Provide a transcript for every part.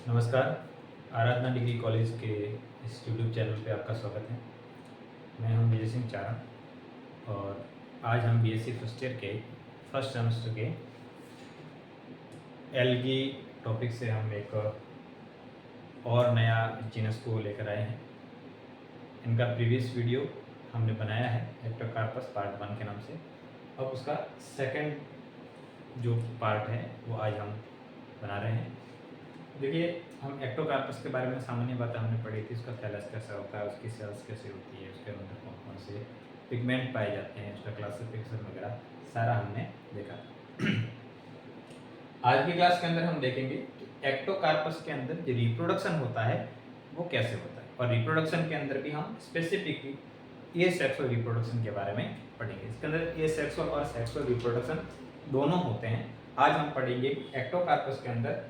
नमस्कार। आराधना degree college के इस यूट्यूब चैनल पे आपका स्वागत है। मैं हूं विजय सिंह चारण और आज हम बीएससी फर्स्ट ईयर के फर्स्ट सेमेस्टर के एल्गी टॉपिक से हम एक और नया जीनस को लेकर आए हैं। इनका प्रीवियस वीडियो हमने बनाया है एक्टोकार्पस पार्ट 1 के नाम से। अब उसका सेकंड जो पार्ट है वो आज हम बना रहे हैं। देखिए, हम एक्टोकार्पस के बारे में सामान्य बातें हमने पढ़ी थी। उसका थैलस कैसा होता है, उसकी सेल्स कैसे होती है, उसके अंदर कौन कौन से पिगमेंट पाए जाते हैं, उसका क्लासिफिकेशन वगैरह सारा हमने देखा था। आज की क्लास के अंदर हम देखेंगे कि एक्टोकार्पस के अंदर जो रिप्रोडक्शन होता है वो कैसे होता है, और रिप्रोडक्शन के अंदर भी हम स्पेसिफिकली एसेक्सुअल रिप्रोडक्शन के बारे में पढ़ेंगे। इसके अंदर एसेक्सुअल और सेक्सुअल रिप्रोडक्शन दोनों होते हैं। आज हम पढ़ेंगे एक्टोकार्पस के अंदर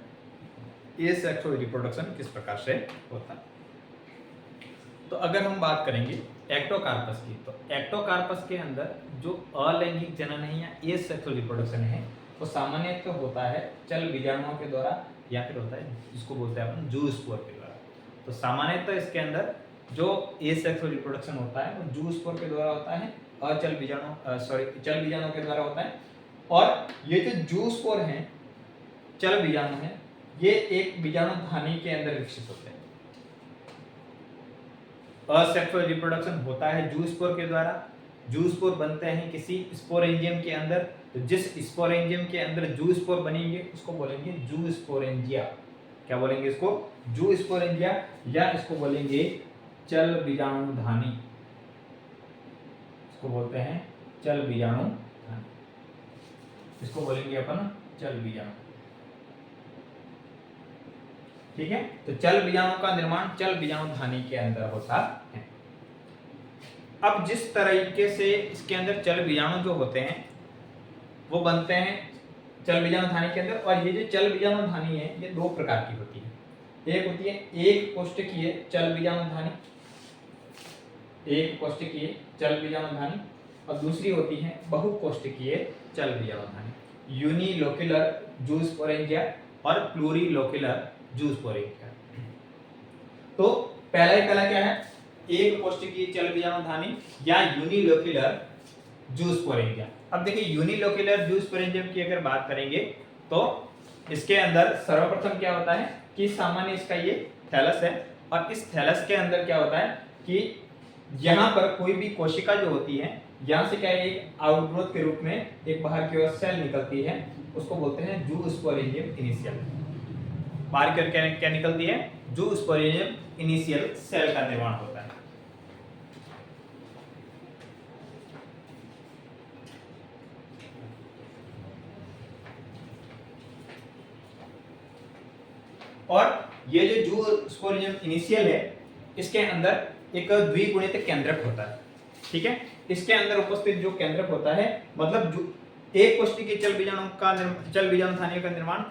एसेक्सुअल रिप्रोडक्शन किस प्रकार से होता है। तो अगर हम बात करेंगे एक्टोकार्पस की, तो एक्टोकार्पस के अंदर जो अलैंगिक जनन है या एसेक्सुअल रिप्रोडक्शन है वो सामान्यतः होता है चल बीजाणुओं के द्वारा, या फिर होता है जिसको बोलते हैं अपन जूस्पोर के द्वारा। तो सामान्यतः इसके अंदर जो एसेक्सुअल रिप्रोडक्शन होता है वो जूस्पोर के द्वारा होता है, चल बीजाणु के द्वारा होता है। और ये जो जूस्पोर हैं, चल बीजाणु हैं, ये एक बीजाणु धानी के अंदर विकसित होते हैं। असेक्सुअल रिप्रोडक्शन होता है जूस्पोर के द्वारा। जूस्पोर बनते हैं किसी स्पोरेंजियम के अंदर। तो जिस स्पोरेंजियम के अंदर जूस्पोर बनेंगे उसको बोलेंगे जूस्पोरेंजिया। क्या बोलेंगे इसको? जूस्पोरेंजिया, या इसको बोलेंगे चल बीजाणु धानी। इसको बोलते हैं चल बीजाणु धानी। इसको बोलेंगे अपन चल बीजाणु। ठीक है, तो चल बीजाणु का निर्माण चल बीजाणु धानी के अंदर होता है। अब जिस तरीके से इसके अंदर चल बीजाणु जो होते हैं वो बनते हैं चल बीजाणु धानी के अंदर, और ये जो चल बीजाणु धानी है ये दो प्रकार की होती है। एक होती है एक कोष्ठकीय चल बीजाणु धानी, एक कोष्ठकीय चल बीजाणु धानी, और दूसरी होती है बहुकोष्ठकीय चल बीजाणु धानी। यूनिलोक्युलर जूस्पोरेंजिया और प्लूरिलोक्युलर जूस्पोरेंजिया। तो पहला क्या है? एक कोष्ठकीय चल बीजाणु धानी या यूनिलोक्युलर जूस्पोरेंजिया। अब देखिए, यूनिलोक्युलर जूस्पोरेंजियम की अगर बात करेंगे तो इसके अंदर सर्वप्रथम क्या होता है कि सामान्य इसका ये थैलस है, और इस थैलस के अंदर क्या होता है कि यहाँ पर कोई भी कोशिका जो होती है, यहाँ से क्या है, एक आउटग्रोथ के रूप में एक बाहर की ओर सेल निकलती है, उसको बोलते हैं जूस्पोरेंजियम इनिशियल। बाहर की ओर क्या निकलती है? जूस्पोरेंजियम इनिशियल सेल का निर्माण होता है। और ये जो जूस्पोरेंजियम इनिशियल है इसके अंदर एक द्विगुणित केंद्रक होता है। ठीक है, इसके अंदर उपस्थित जो केंद्रक होता है, मतलब जो एक कोष्ठकीय चल बीजाणु धानी का निर्माण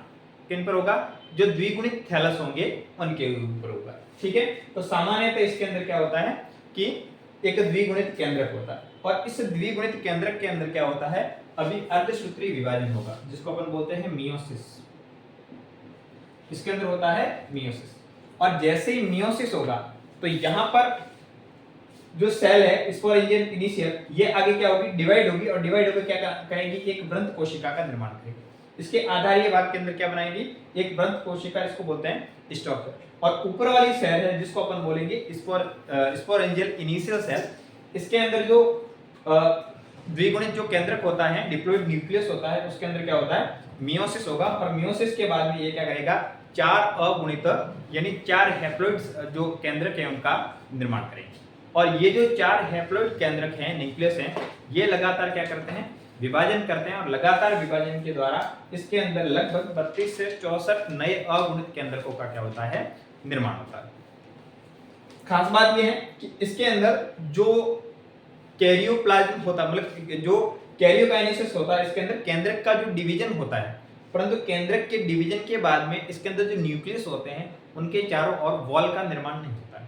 किन पर होगा? जो द्विगुणित थैलस होंगे उनके ऊपर होगा। ठीक है, तो सामान्यतः इसके अंदर क्या होता है कि एक द्विगुणित केंद्रक होता है, और इस द्विगुणित केंद्रक के अंदर क्या होता है? अभी अर्धसूत्री विभाजन होगा, जिसको अपन बोलते हैं मियोसिस। इसके अंदर होता है मियोसिस, और जैसे ही मियोसिस होगा तो यहाँ पर जो सेल है स्पोरेंजियम इनिशियल, ये आगे क्या होगी? डिवाइड होगी, और डिवाइड होकर क्या करेंगी? एक वृंत कोशिका का निर्माण करेगी। इसके आधारीय भाग के अंदर क्या बनाएंगी? एक वृंत कोशिका, इसको बोलते हैं स्टॉक। और ऊपर वाली सेल है जिसको अपन बोलेंगे स्पोरेंजियल इनिशियल सेल। इसके अंदर जो द्विगुणित जो केंद्रक होता है, डिप्लॉइड न्यूक्लियस होता है, उसके अंदर क्या होता है? मियोसिस होगा, और मियोसिस के बाद में ये क्या करेगा? 4 अगुणित यानी 4 हैप्लॉइड्स जो केंद्रक है उनका निर्माण करेंगे। और ये जो 4 हैप्लॉइड केंद्रक हैं, न्यूक्लियस हैं, ये लगातार क्या करते हैं? विभाजन करते हैं, और लगातार विभाजन के द्वारा इसके अंदर लगभग 32 से 64 नए अगुणित केंद्रकों का क्या होता है? निर्माण होता है। खास बात यह है कि इसके अंदर जो कैरियोप्लाज्म होता है, मतलब जो कैरियोकाइनेसिस होता है, इसके अंदर केंद्रक का जो डिवीजन होता है, परंतु केंद्रक के डिवीजन के बाद में इसके अंदर जो न्यूक्लियस होते हैं उनके चारों ओर वॉल का निर्माण नहीं होता है।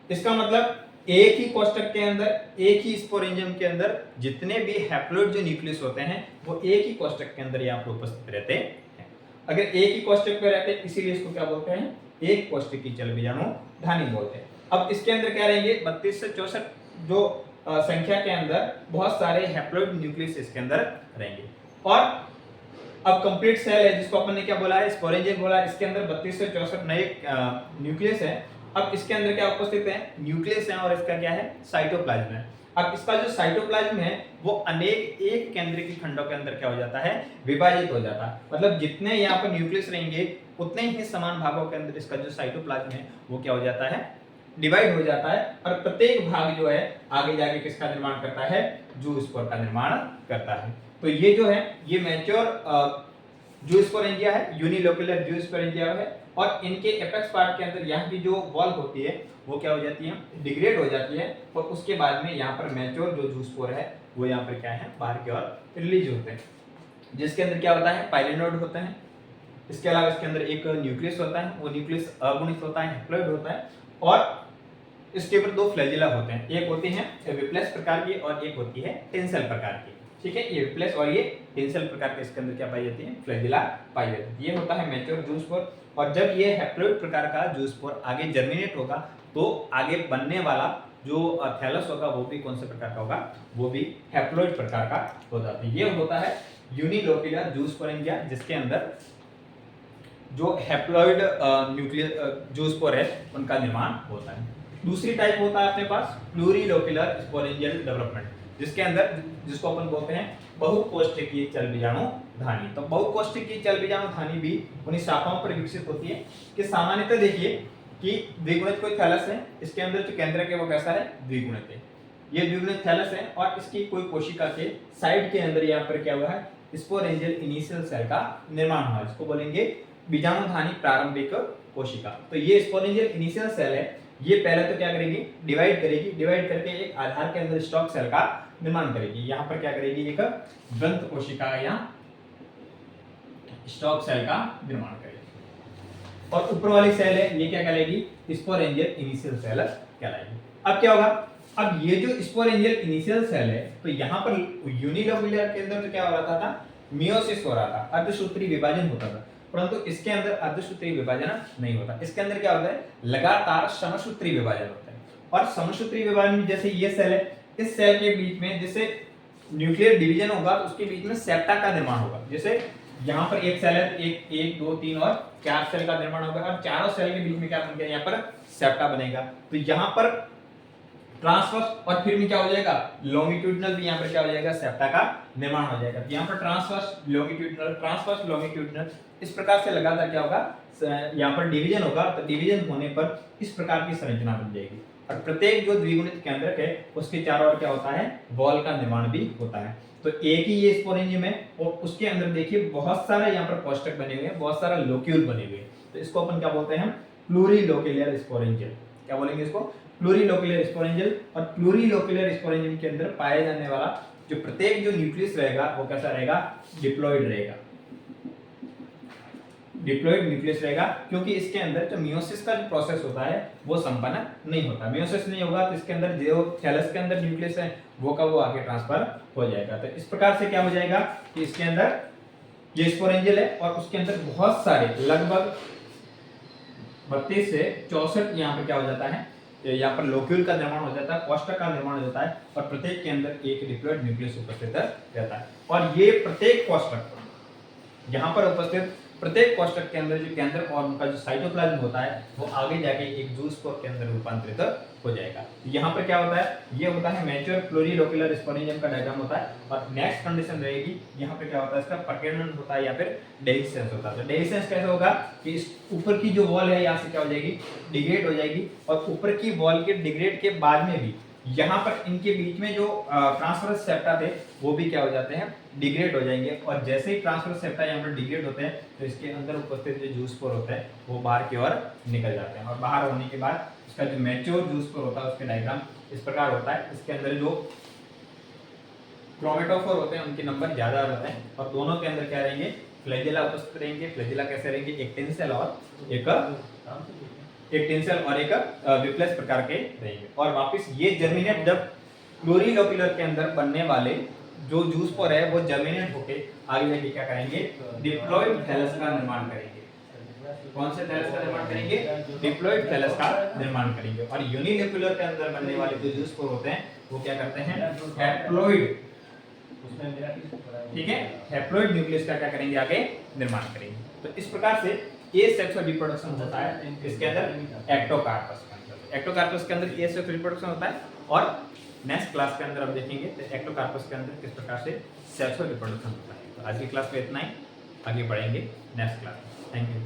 इसका मतलब एक ही कोष्ठक के अंदर, एक ही स्पोरेंजियम के अंदर जितने भी हैप्लॉइड जो न्यूक्लियस होते हैं वो एक ही कोष्ठक के अंदर यहाँ पर उपस्थित रहते हैं। अगर एक ही कोष्ठक पे रहते हैं, इसीलिए इसको क्या बोलते हैं? एक कोष्ठकीय चल बीजाणु धानी बोलते हैं। अब इसके अंदर क्या रहेंगे 32 से 64 जो संख्या के अंदर बहुत सारे हैप्लॉइड न्यूक्लियस इसके अंदर रहेंगे। और अब कंप्लीट सेल है जिसको अपन ने क्या बोला है स्पोरेंजियल बोला, इसके अंदर 32 से 64 नए न्यूक्लियस है। अब इसके अंदर क्या उपस्थित है न्यूक्लियस है और इसका क्या है साइटोप्लाज्म है। अब इसका जो साइटोप्लाज्म है वो अनेक एक केंद्रीय खंडों के अंदर क्या हो जाता है विभाजित हो जाता है। मतलब जितने यहाँ पर न्यूक्लियस रहेंगे उतने ही समान भागों के अंदर इसका जो साइटोप्लाज्म है वो क्या हो जाता है डिवाइड हो जाता है। और प्रत्येक भाग जो है आगे जाके किसका निर्माण करता है जूस्पोर का निर्माण करता है। तो ये जो है ये मैच्योर जूस्पोरेंजिया है, यूनिलोक्युलर जूस्पोरेंजिया है। और इनके एपेक्स पार्ट के अंदर यहाँ की जो वॉल होती है वो क्या हो जाती है डिग्रेड हो जाती है और उसके बाद में यहाँ पर मैच्योर जो जूस्पोर है वो यहाँ पर क्या है बाहर की ओर रिलीज होते हैं, जिसके अंदर क्या होता है पाइलिनोड होते हैं। इसके अलावा इसके अंदर एक न्यूक्लियस होता है, वो न्यूक्लियस अगुणित होता है हैप्लॉइड होता है। और इसके ऊपर दो फ्लैजिला होते हैं, एक होती है विप्लेस प्रकार की और एक होती है टेंसल प्रकार की। ठीक है, ये विप्लेस और ये टेंसल प्रकार के इसके अंदर क्या पाई जाती है फ्लैजिला पाई जाती है। ये होता है मैच्योर जूस्पोर। और जब ये हैप्लॉइड प्रकार का जूस्पोर आगे जर्मिनेट होगा तो आगे बनने वाला जो थैलस होगा वो भी कौन से प्रकार का होगा वो भी हैप्लॉइड प्रकार का हो जाता है। ये होता है यूनिलोक्युलर जूस्पोरेंजिया जिसके अंदर जो हैप्लॉइड न्यूक्लियस जूस्पोर है उनका निर्माण होता है। दूसरी टाइप होता है अपने पास प्लूरिलोक्युलर स्पोरेंजियल डेवलपमेंट जिसके अंदर जिसको अपन बोलते हैं बहुकोष्ठकीय चल बीजाणु धानी। तो बहुकोष्ठकीय चल बीजाणु धानी भी उन्हीं शाखाओं पर विकसित होती है कि सामान्यतः देखिए कि द्विगुणित कोई थैलस है, इसके अंदर जो केंद्रक है वो कैसा है द्विगुणित है। ये द्विगुणित थैलस है और इसकी कोई कोशिका के साइड के अंदर यहाँ पर क्या हुआ है स्पोरेंजियल इनिशियल सेल का निर्माण हुआ है, इसको बोलेंगे बीजाणुधानी प्रारंभिक कोशिका। तो ये स्पोरेंजियल इनिशियल सेल है, ये पहले तो क्या करेगी डिवाइड करेगी, डिवाइड करके एक आधार के अंदर स्टॉक सेल का निर्माण करेगी। यहाँ पर क्या करेगी एक ग्रंथ कोशिका या स्टॉक सेल का निर्माण करेगी। और ऊपर वाली सेल है ये क्या कहलाएगी स्पोरेंजियल इनिशियल सेल कहलाएगी। अब क्या होगा अब ये जो स्पोरेंजियल इनिशियल सेल है तो यहाँ पर यूनिलोक्युलर के अंदर तो क्या हो रहा था मियोसिस हो रहा था, अर्धसूत्री विभाजन होता था, परंतु इसके अंदर अर्धसूत्री विभाजन नहीं होता। इसके अंदर क्या होता है लगातार समसूत्री विभाजन होता है। और समसूत्री विभाजन में जैसे ये सेल है, इस सेल के बीच में जैसे न्यूक्लियर डिवीजन होगा तो उसके बीच में सेप्टा का निर्माण होगा। जैसे यहाँ पर एक सेल है, एक दो तीन और चार सेल का निर्माण होगा और चारों सेल के बीच में क्या बनेगा यहाँ पर सेप्टा बनेगा। तो यहाँ पर ट्रांसवर्स और फिर में क्या हो जाएगा लॉन्गिट्यूडिनल भी यहाँ पर क्या हो जाएगा सेप्टा का निर्माण हो जाएगा। यहाँ पर ट्रांसवर्स लॉन्गिट्यूडिनल इस प्रकार से लगातार क्या होगा यहाँ पर डिवीजन होगा। तो डिवीजन होने पर इस प्रकार की संरचना बन जाएगी और प्रत्येक जो द्विगुणित केंद्रक है उसके चारों ओर क्या होता है बॉल का निर्माण भी होता है। तो एक ही ये स्पोरेंजियम है और उसके अंदर देखिए बहुत सारे यहाँ पर कोष्ठक बने हुए हैं, बहुत सारा लोक्यूल बने हुए हैं। तो इसको अपन क्या बोलते हैं प्लूरिलोक्युलर स्पोरेंजियल। क्या बोलेंगे इसको प्लूरिलोक्युलर स्पोरेंजियल। और प्लूरिलोक्युलर स्पोरेंजियम के अंदर पाया जाने वाला जो प्रत्येक जो न्यूक्लियस रहेगा वो कैसा रहेगा डिप्लॉइड रहेगा, डिप्लॉइड न्यूक्लियस रहेगा, क्योंकि इसके अंदर जो मियोसिस का जो प्रोसेस होता है वो संपन्न नहीं होता। मियोसिस नहीं होगा तो इसके अंदर जो थैलस के अंदर न्यूक्लियस है वो का वो आगे ट्रांसफर हो जाएगा। तो इस प्रकार से क्या हो जाएगा कि इसके अंदर ये स्पोरेंजियल है और उसके अंदर बहुत सारे लगभग 32 से 64 यहाँ पे क्या हो जाता है यहाँ पर लोक्यूल का निर्माण हो जाता है, कोष्ठक का निर्माण हो जाता है और प्रत्येक के अंदर एक डिप्लॉइड न्यूक्लियस उपस्थित रहता है। और ये प्रत्येक कोष्ठक यहाँ पर उपस्थित प्रत्येक कोष्ठक के अंदर जो केंद्रक और उनका जो साइटोप्लाज्म होता है वो आगे जाके एक जूस्पोर के अंदर रूपांतरित हो जाएगा। यहाँ पर क्या होता है ये होता है मैच्योर प्लूरिलोक्युलर स्पोरेंजियम का डायग्राम होता है। और नेक्स्ट कंडीशन रहेगी यहाँ पे क्या होता है इसका प्रकीर्णन होता है या फिर डेहिसेंस होता है। तो डेहिसेंस कैसे होगा कि इस ऊपर की जो वॉल है यहाँ से क्या हो जाएगी डिग्रेड हो जाएगी और ऊपर की वॉल के डिग्रेड के बाद में भी यहाँ पर इनके बीच में जो ट्रांसवर्स सेप्टा थे वो भी क्या हो जाते हैं डिग्रेड हो जाएंगे। और जैसे ही ट्रांसवर्स सेप्टा यहाँ पर डिग्रेड होते हैं तो इसके अंदर उपस्थित जो जूस्पोर होते हैं वो बाहर की ओर निकल जाते हैं। और बाहर होने के बाद इसका जो मैच्योर जूस्पोर होता है उसके डायग्राम इस प्रकार होता है। इसके अंदर जो क्रोमेटोफोर होते हैं उनके नंबर ज्यादा रहते हैं और दोनों के अंदर क्या रहेंगे फ्लैजिला उपस्थित रहेंगे। फ्लैजिला कैसे रहेंगे एक टेंसेल और एक विप्लेस प्रकार के रहेंगे। और वापस ये जर्मिनेट जब प्लूरिलोक्युलर के अंदर बनने वाले जो जूस्पोर है वो जर्मिनेट होके आगे जाके क्या करेंगे डिप्लॉइड थैलस का निर्माण करेंगे। कौन से थैलस का निर्माण करेंगे? डिप्लॉइड थैलस का निर्माण करेंगे। और यूनिन्यूक्लियर के अंदर बनने वाले जो जूस्पोर होते हैं वो क्या करते हैं? हैप्लॉइड, ठीक है, हैप्लॉइड न्यूक्लियस का क्या करेंगे? आगे निर्माण करेंगे। तो इस प्रकार से ए सेक्सुअल रिप्रोडक्शन होता है इसके अंदर एक्टोकार्पस के अंदर। एक्टोकार्पस के अंदर ए सेक्सुअल रिप्रोडक्शन होता है। और नेक्स्ट क्लास के अंदर हम देखेंगे तो एक्टोकार्पस के अंदर किस प्रकार से सेक्सुअल रिप्रोडक्शन होता है। तो आज की क्लास में इतना ही, आगे बढ़ेंगे नेक्स्ट क्लास में। Thank you.